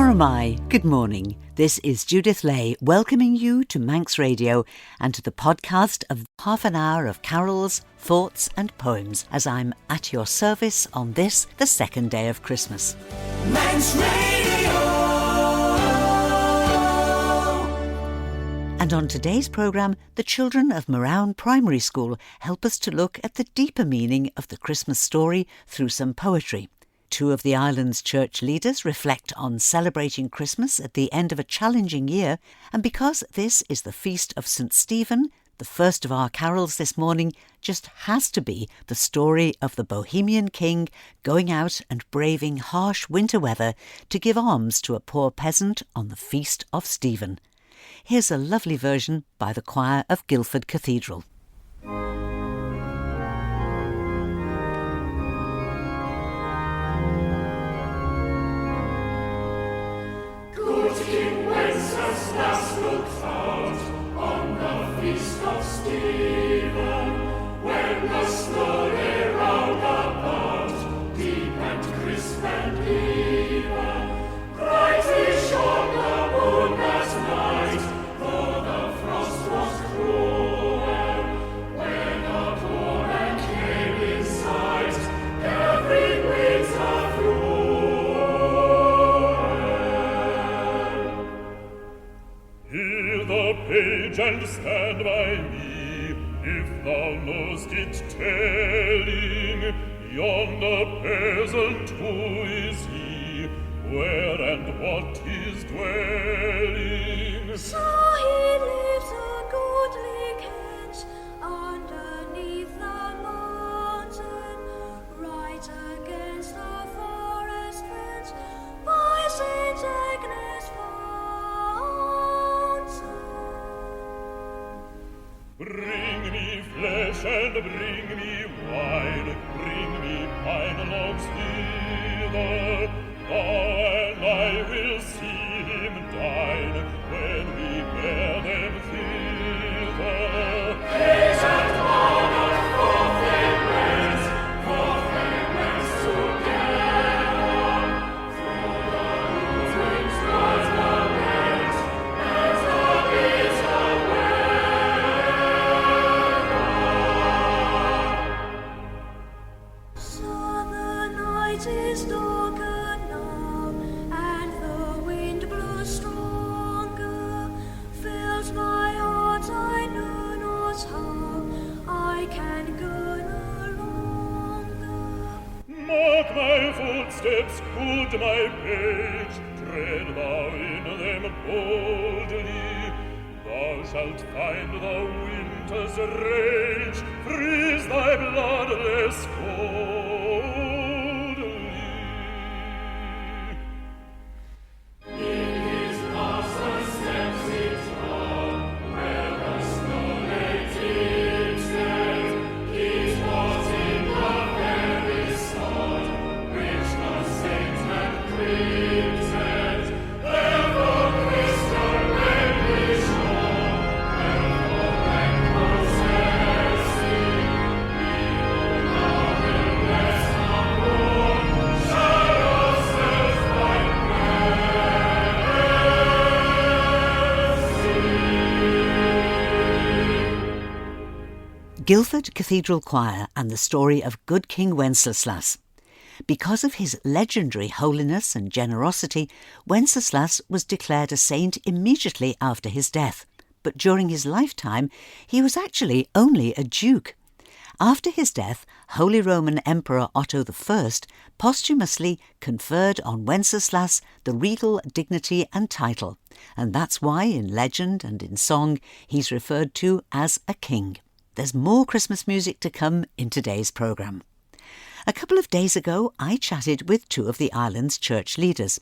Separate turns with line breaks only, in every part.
Maramai, good morning. This is Judith Lay welcoming you to Manx Radio and to the podcast of half an hour of carols, thoughts and poems as I'm at your service on this, the second day of Christmas. Manx Radio! And on today's programme, the children of Marown Primary School help us to look at the deeper meaning of the Christmas story through some poetry. Two of the island's church leaders reflect on celebrating Christmas at the end of a challenging year, and because this is the feast of St Stephen, the first of our carols this morning just has to be the story of the Bohemian king going out and braving harsh winter weather to give alms to a poor peasant on the feast of Stephen. Here's a lovely version by the choir of Guildford Cathedral.
King Wenceslas looked out on the feast of Stephen, when the snow lay round about, deep and crisp and even. Brightly shone the moon that night, though the frost was cruel. When a dawn came in sight, every winter flew. Page and stand by me, if thou know'st it telling, yonder peasant who is he, where and what his dwelling?
So he lives a goodly Kent, underneath the mountain, right against the forest fence, by St Agnes'
Bring me flesh and bring me wine, bring me pine logs hither, and I will see him dine when we bear them thither. Praise and honor forth they went together, through the ruins was the went, as the bitter weather.
Is darker now, and the wind blows stronger, fills my heart, I know not how I can go no longer.
Mark my footsteps, good my page, tread thou in them boldly, thou shalt find the winter's rage, freeze thy bloodless coldly.
Guildford Cathedral Choir and the story of good King Wenceslas. Because of his legendary holiness and generosity, Wenceslas was declared a saint immediately after his death. But during his lifetime, he was actually only a duke. After his death, Holy Roman Emperor Otto I posthumously conferred on Wenceslas the regal dignity and title, and that's why in legend and in song he's referred to as a king. There's more Christmas music to come in today's programme. A couple of days ago, I chatted with two of the island's church leaders,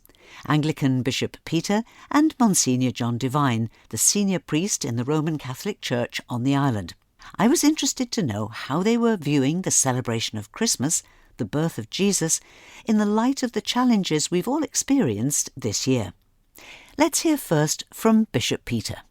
Anglican Bishop Peter and Monsignor John Devine, the senior priest in the Roman Catholic Church on the island. I was interested to know how they were viewing the celebration of Christmas, the birth of Jesus, in the light of the challenges we've all experienced this year. Let's hear first from Bishop Peter.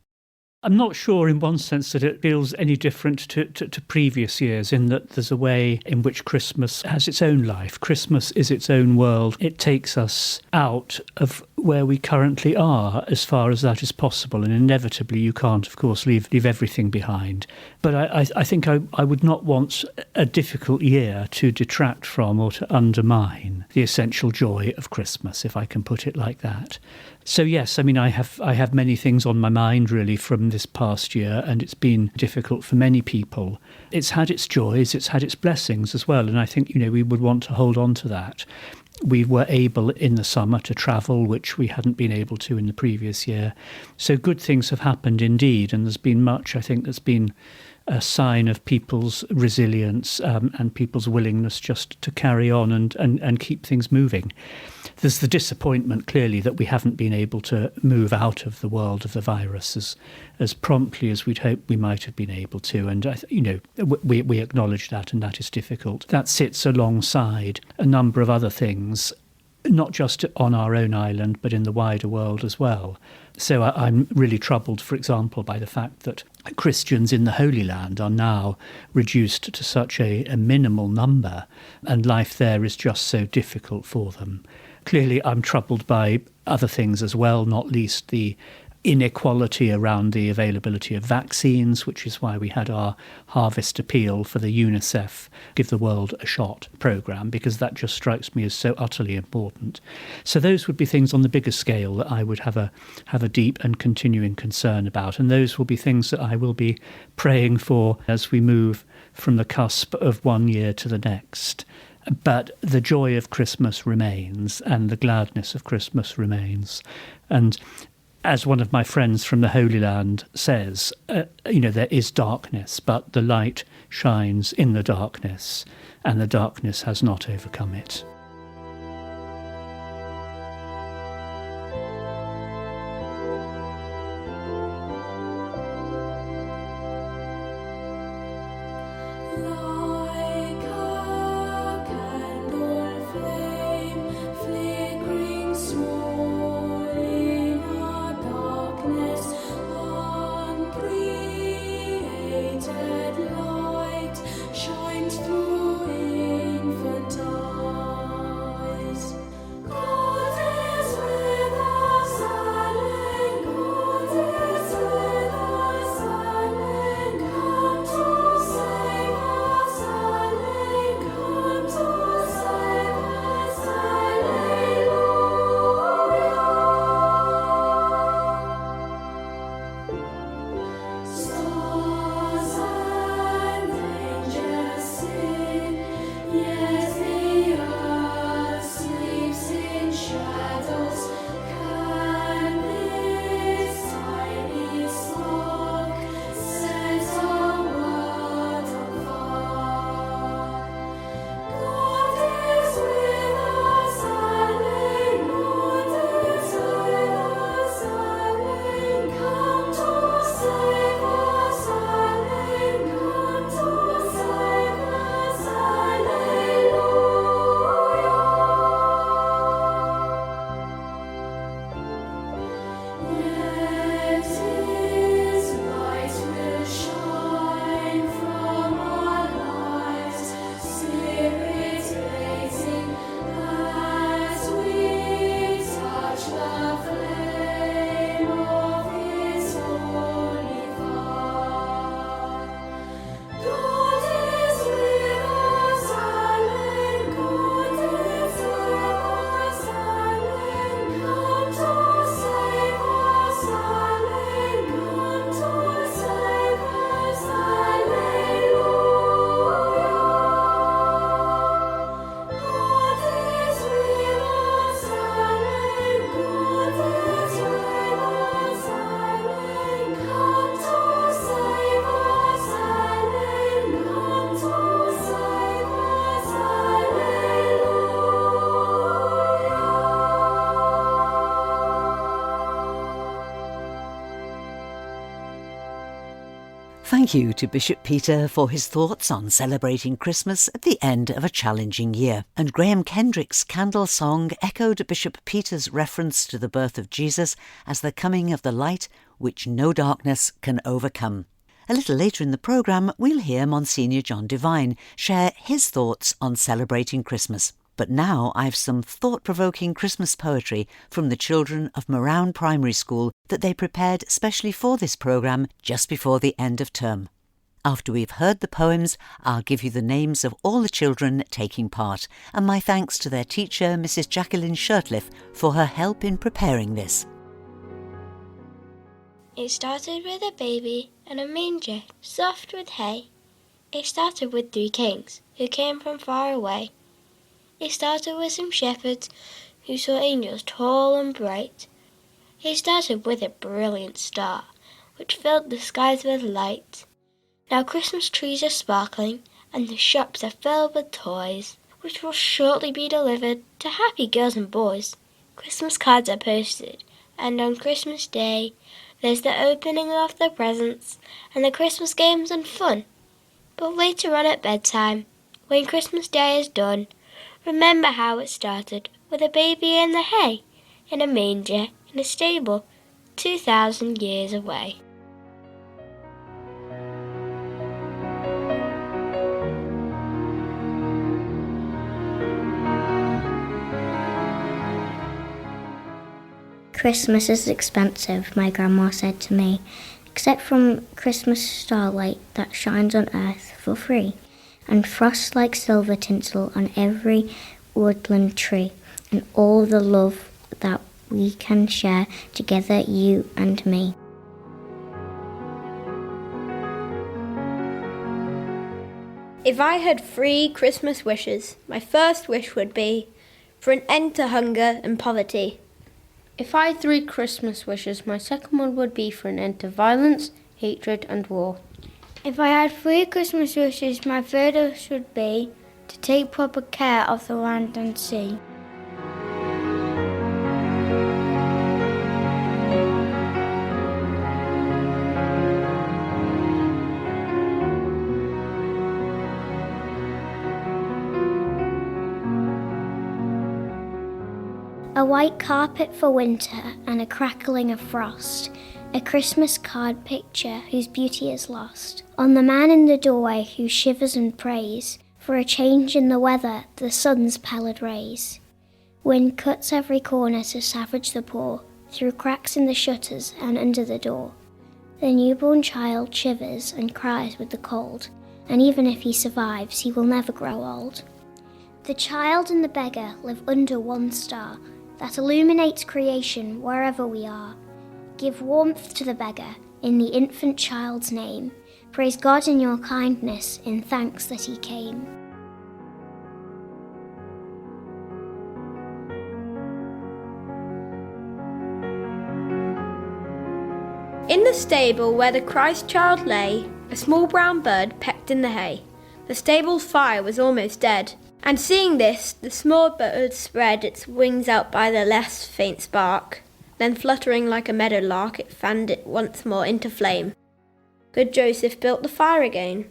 I'm not sure in one sense that it feels any different to previous years, in that there's a way in which Christmas has its own life. Christmas is its own world. It takes us out of where we currently are, as far as that is possible. And inevitably, you can't, of course, leave everything behind. But I think I would not want a difficult year to detract from or to undermine the essential joy of Christmas, if I can put it like that. So yes, I mean, I have many things on my mind really from this past year, and it's been difficult for many people. It's had its joys, it's had its blessings as well, and I think, we would want to hold on to that. We were able in the summer to travel, which we hadn't been able to in the previous year. So good things have happened indeed, and there's been much, I think, that's been a sign of people's resilience and people's willingness just to carry on and keep things moving. There's the disappointment, clearly, that we haven't been able to move out of the world of the virus as promptly as we'd hoped we might have been able to. And, we acknowledge that, and that is difficult. That sits alongside a number of other things, not just on our own island, but in the wider world as well. So I'm really troubled, for example, by the fact that Christians in the Holy Land are now reduced to such a minimal number, and life there is just so difficult for them. Clearly, I'm troubled by other things as well, not least the inequality around the availability of vaccines, which is why we had our harvest appeal for the UNICEF Give the World a Shot programme, because that just strikes me as so utterly important. So those would be things on the bigger scale that I would have a deep and continuing concern about, and those will be things that I will be praying for as we move from the cusp of one year to the next. But the joy of Christmas remains, and the gladness of Christmas remains. And as one of my friends from the Holy Land says, there is darkness, but the light shines in the darkness, and the darkness has not overcome it.
Thank you to Bishop Peter for his thoughts on celebrating Christmas at the end of a challenging year. And Graham Kendrick's candle song echoed Bishop Peter's reference to the birth of Jesus as the coming of the light which no darkness can overcome. A little later in the programme, we'll hear Monsignor John Devine share his thoughts on celebrating Christmas. But now I've some thought-provoking Christmas poetry from the children of Marown Primary School that they prepared specially for this programme just before the end of term. After we've heard the poems, I'll give you the names of all the children taking part, and my thanks to their teacher, Mrs Jacqueline Shirtliff, for her help in preparing this.
It started with a baby and a manger, soft with hay. It started with 3 kings, who came from far away. It started with some shepherds, who saw angels tall and bright. It started with a brilliant star, which filled the skies with light. Now Christmas trees are sparkling, and the shops are filled with toys, which will shortly be delivered to happy girls and boys. Christmas cards are posted, and on Christmas Day, there's the opening of the presents, and the Christmas games and fun. But later on at bedtime, when Christmas Day is done, remember how it started, with a baby in the hay, in a manger, in a stable, 2,000 years away.
Christmas is expensive, my grandma said to me, except from Christmas starlight that shines on earth for free, and frost like silver tinsel on every woodland tree, and all the love that we can share together, you and me.
If I had 3 Christmas wishes, my first wish would be for an end to hunger and poverty.
If I had 3 Christmas wishes, my second one would be for an end to violence, hatred and war.
If I had 3 Christmas wishes, my third wish would be to take proper care of the land and sea.
A white carpet for winter and a crackling of frost, a Christmas card picture whose beauty is lost. On the man in the doorway who shivers and prays for a change in the weather, the sun's pallid rays. Wind cuts every corner to savage the poor, through cracks in the shutters and under the door. The newborn child shivers and cries with the cold, and even if he survives, he will never grow old. The child and the beggar live under one star that illuminates creation wherever we are. Give warmth to the beggar in the infant child's name. Praise God in your kindness in thanks that he came.
In the stable where the Christ child lay, a small brown bird pecked in the hay. The stable's fire was almost dead, and seeing this, the small bird spread its wings out by the less faint spark. Then fluttering like a meadow lark, it fanned it once more into flame. Good Joseph built the fire again.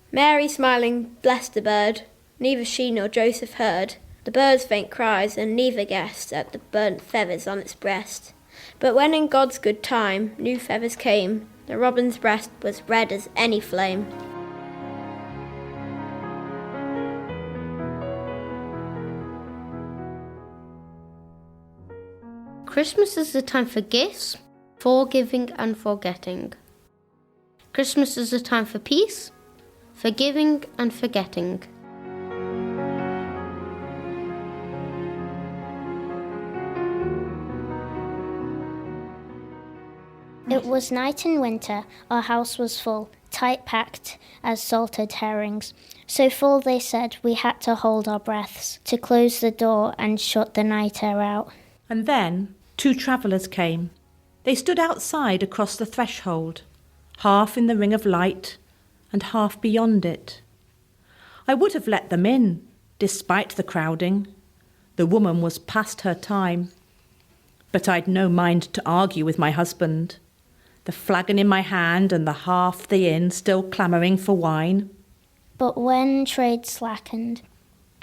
Mary smiling blessed the bird. Neither she nor Joseph heard the bird's faint cries, and neither guessed at the burnt feathers on its breast. But when in God's good time new feathers came, the robin's breast was red as any flame.
Christmas is the time for gifts, forgiving and forgetting. Christmas is the time for peace, forgiving and forgetting.
It was night in winter, our house was full, tight packed as salted herrings. So full they said we had to hold our breaths, to close the door and shut the night air out.
And then 2 travellers came. They stood outside across the threshold, half in the ring of light and half beyond it. I would have let them in, despite the crowding. The woman was past her time. But I'd no mind to argue with my husband, the flagon in my hand and the half the inn still clamouring for wine.
But when trade slackened,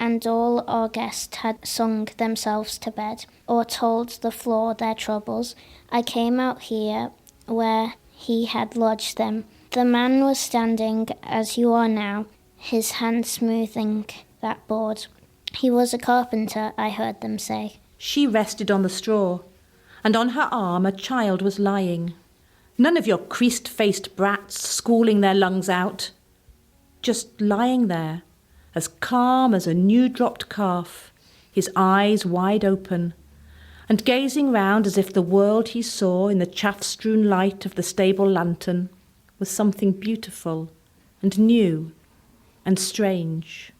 and all our guests had sung themselves to bed, or told the floor their troubles, I came out here where he had lodged them. The man was standing as you are now, his hand smoothing that board, He was a carpenter, I heard them say.
She rested on the straw, and on her arm a child was lying. None of your creased-faced brats squalling their lungs out. Just lying there, as calm as a new-dropped calf, his eyes wide open, and gazing round as if the world he saw in the chaff-strewn light of the stable lantern was something beautiful and new and strange.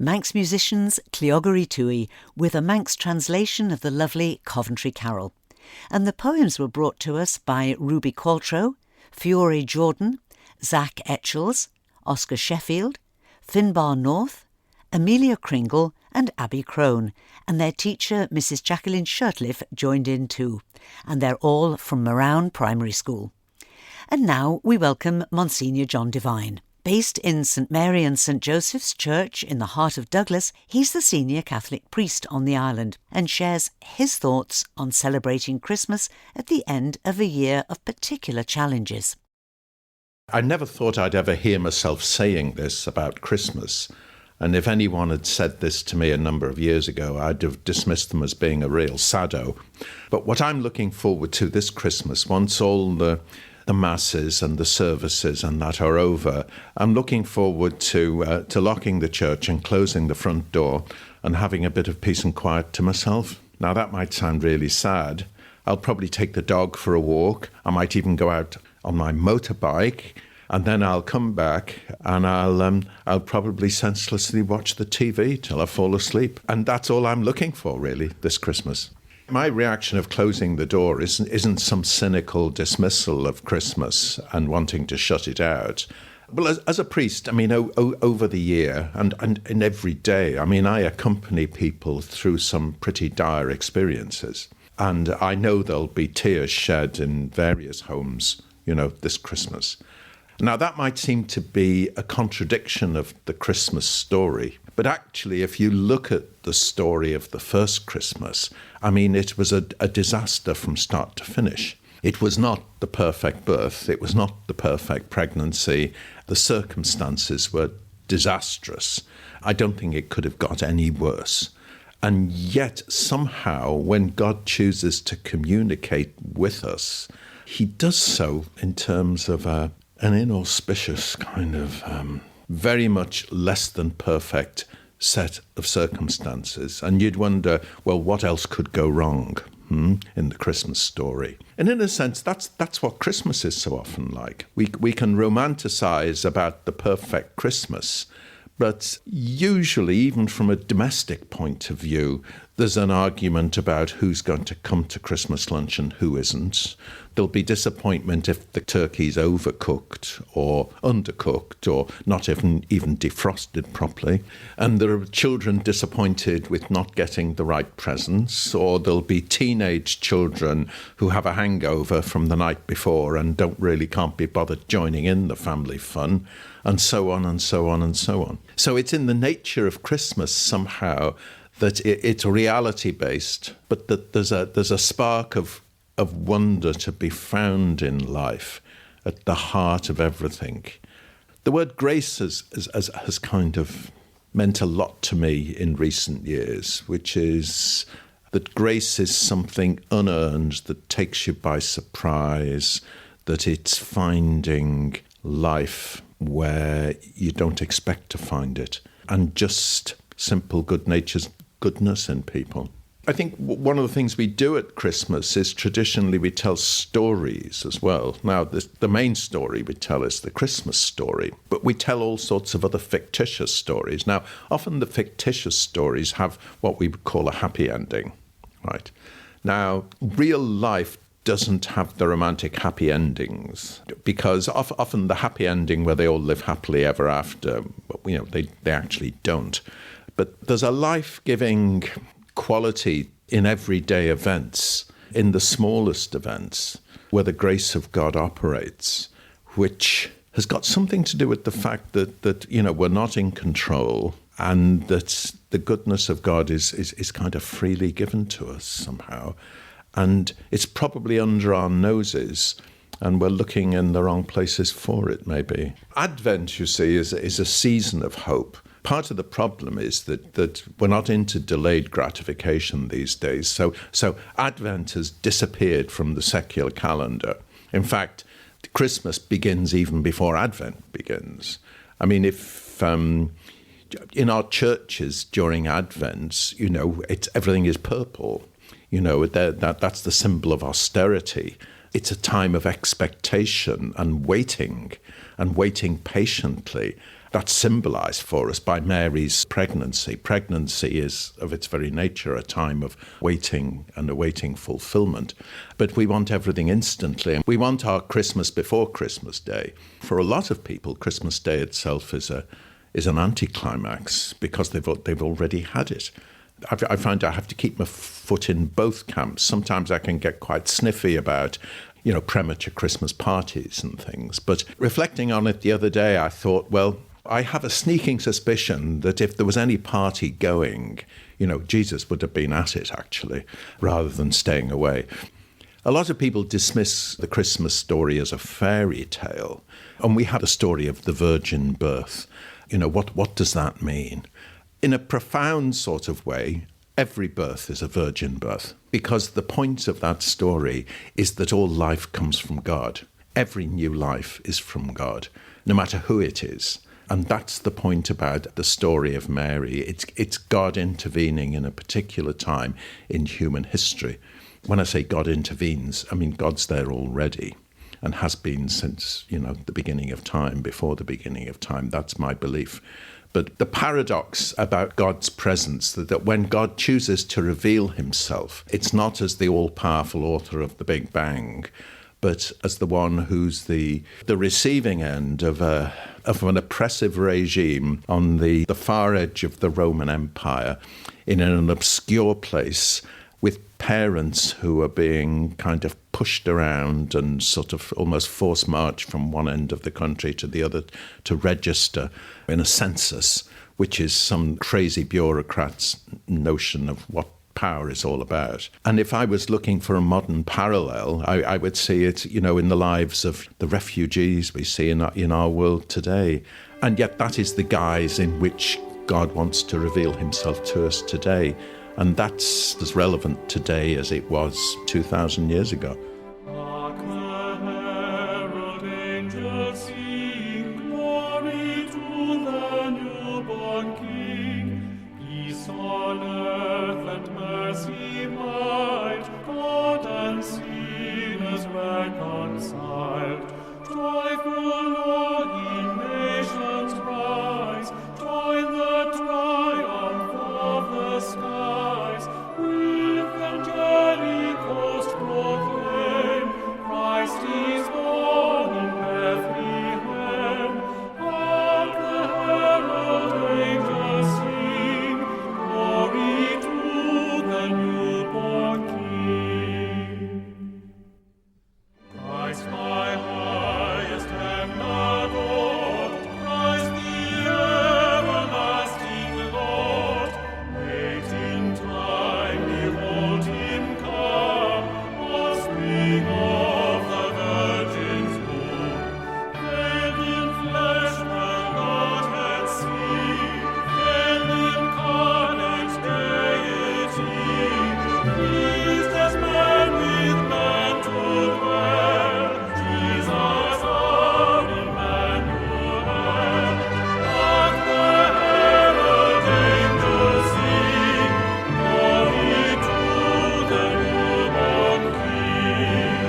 Manx musicians Cliogaree Twoaie with a Manx translation of the lovely Coventry Carol. And the poems were brought to us by Ruby Qualtrough, Fiore Jordan, Zach Etchells, Oscar Sheffield, Finbar North, Amelia Kringle and Abby Crone, and their teacher Mrs Jacqueline Shirtliff joined in too, and they're all from Marown Primary School. And now we welcome Monsignor John Devine. Based in St Mary and St Joseph's Church in the heart of Douglas, he's the senior Catholic priest on the island and shares his thoughts on celebrating Christmas at the end of a year of particular challenges.
I never thought I'd ever hear myself saying this about Christmas. And if anyone had said this to me a number of years ago, I'd have dismissed them as being a real saddo. But what I'm looking forward to this Christmas, once all the masses and the services and that are over, I'm looking forward to locking the church and closing the front door and having a bit of peace and quiet to myself. Now, that might sound really sad. I'll probably take the dog for a walk. I might even go out on my motorbike, and then I'll come back and I'll probably senselessly watch the TV till I fall asleep. And that's all I'm looking for, really, this Christmas. My reaction of closing the door isn't some cynical dismissal of Christmas and wanting to shut it out. Well, as a priest, I mean, over the year and in every day, I mean, I accompany people through some pretty dire experiences. And I know there'll be tears shed in various homes, this Christmas. Now, that might seem to be a contradiction of the Christmas story. But actually, if you look at the story of the first Christmas, I mean, it was a disaster from start to finish. It was not the perfect birth. It was not the perfect pregnancy. The circumstances were disastrous. I don't think it could have got any worse. And yet, somehow, when God chooses to communicate with us, he does so in terms of an inauspicious kind of very much less than perfect set of circumstances. And you'd wonder, well, what else could go wrong in the Christmas story? And in a sense, that's what Christmas is so often like. We can romanticize about the perfect Christmas, but usually, even from a domestic point of view, there's an argument about who's going to come to Christmas lunch and who isn't. There'll be disappointment if the turkey's overcooked or undercooked or not even defrosted properly. And there are children disappointed with not getting the right presents, or there'll be teenage children who have a hangover from the night before and can't be bothered joining in the family fun, and so on and so on and so on. So it's in the nature of Christmas somehow that it's reality-based, but that there's a spark of wonder to be found in life at the heart of everything. The word grace has kind of meant a lot to me in recent years, which is that grace is something unearned that takes you by surprise, that it's finding life where you don't expect to find it, and just simple good-natured goodness in people. I think one of the things we do at Christmas is traditionally we tell stories as well. Now, the main story we tell is the Christmas story, but we tell all sorts of other fictitious stories. Now, often the fictitious stories have what we would call a happy ending, right? Now, real life doesn't have the romantic happy endings, because often the happy ending where they all live happily ever after, they actually don't. But there's a life-giving quality in everyday events, in the smallest events, where the grace of God operates, which has got something to do with the fact that we're not in control, and that the goodness of God is kind of freely given to us somehow. And it's probably under our noses, and we're looking in the wrong places for it, maybe. Advent, you see, is a season of hope. Part of the problem is that we're not into delayed gratification these days. So Advent has disappeared from the secular calendar. In fact, Christmas begins even before Advent begins. I mean, if in our churches during Advent, everything is purple. That's the symbol of austerity. It's a time of expectation and waiting patiently. That's symbolised for us by Mary's pregnancy. Pregnancy is, of its very nature, a time of waiting and awaiting fulfilment. But we want everything instantly. We want our Christmas before Christmas Day. For a lot of people, Christmas Day itself is an anticlimax because they've already had it. I find I have to keep my foot in both camps. Sometimes I can get quite sniffy about, premature Christmas parties and things. But reflecting on it the other day, I thought, well, I have a sneaking suspicion that if there was any party going, Jesus would have been at it, actually, rather than staying away. A lot of people dismiss the Christmas story as a fairy tale, and we have the story of the virgin birth. What does that mean? In a profound sort of way, every birth is a virgin birth, because the point of that story is that all life comes from God. Every new life is from God, no matter who it is. And that's the point about the story of Mary. It's God intervening in a particular time in human history. When I say God intervenes, I mean God's there already and has been since, the beginning of time, before the beginning of time. That's my belief. But the paradox about God's presence, that when God chooses to reveal himself, it's not as the all-powerful author of the Big Bang, but as the one who's the receiving end of an oppressive regime on the far edge of the Roman Empire, in an obscure place, with parents who are being kind of pushed around and sort of almost forced march from one end of the country to the other to register in a census, which is some crazy bureaucrat's notion of what power is all about. And if I was looking for a modern parallel, I would see it, in the lives of the refugees we see in our world today. And yet that is the guise in which God wants to reveal himself to us today. And that's as relevant today as it was 2,000 years ago.
Hark, the herald angels sing, glory to the newborn King. Peace on earth and mercy mild, God and sinners reconciled. Joyful Lord, ye nations rise, join the triumph of the skies. With angelic host proclaim, Christ is born in Bethlehem. Hark, the herald angels sing, glory to the newborn King. Christ my highest and adored, Christ the everlasting Lord. Late in time behold him come, offspring of the Virgin's womb. Veiled in flesh the Godhead see, veiled incarnate deity. Pleased as man with man to dwell, Jesus our Emmanuel. Hark, the herald angels sing, glory to the newborn King.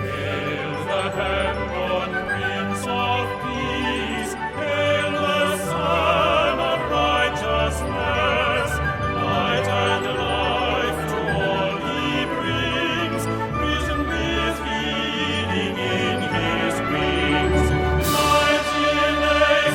Hail the heaven-born Prince of Peace, hail the Son of righteousness. Light and life to all he brings, risen with healing in his wings. Light in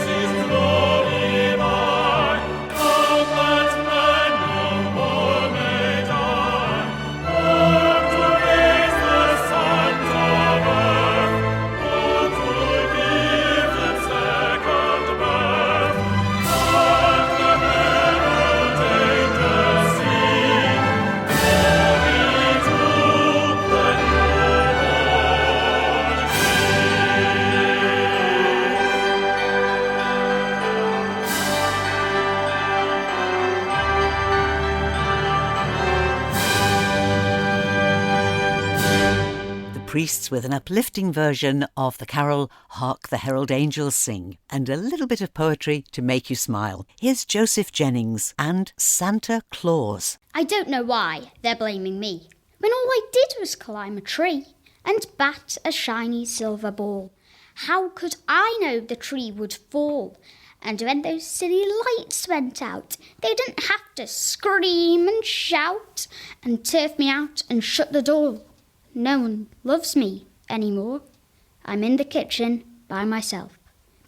his glory by, come that man no more may die. Come to raise the sons of earth, come to give them second birth. Hark, the herald angels sing, glory to the newborn
The priests with an uplifting version of the carol Hark, the Herald Angels Sing, and a little bit of poetry to make you smile. Here's Joseph Jennings and Santa Claus.
I don't know why they're blaming me, when all I did was climb a tree and bat a shiny silver ball. How could I know the tree would fall? And when those silly lights went out, they didn't have to scream and shout and turf me out and shut the door. No one loves me anymore. I'm in the kitchen by myself.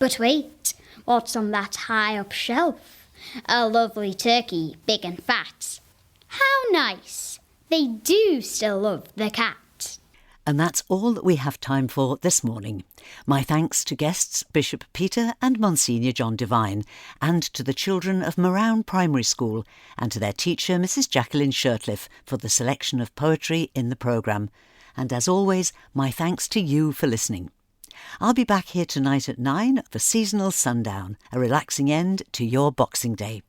But wait, what's on that high up shelf? A lovely turkey, big and fat. How nice! They do still love the cat.
And that's all that we have time for this morning. My thanks to guests Bishop Peter and Monsignor John Devine, and to the children of Marown Primary School, and to their teacher Mrs Jacqueline Shirtliff for the selection of poetry in the programme. And as always, my thanks to you for listening. I'll be back here tonight at 9 for Seasonal Sundown, a relaxing end to your Boxing Day.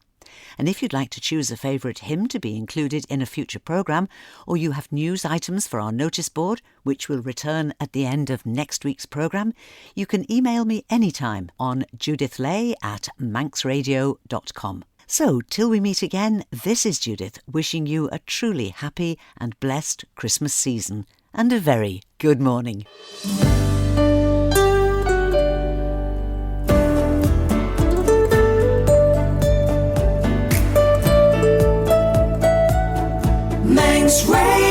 And if you'd like to choose a favourite hymn to be included in a future programme, or you have news items for our notice board, which will return at the end of next week's programme, you can email me anytime on judithlay@manxradio.com. So, till we meet again, this is Judith wishing you a truly happy and blessed Christmas season, and a very good morning.
Manx Radio.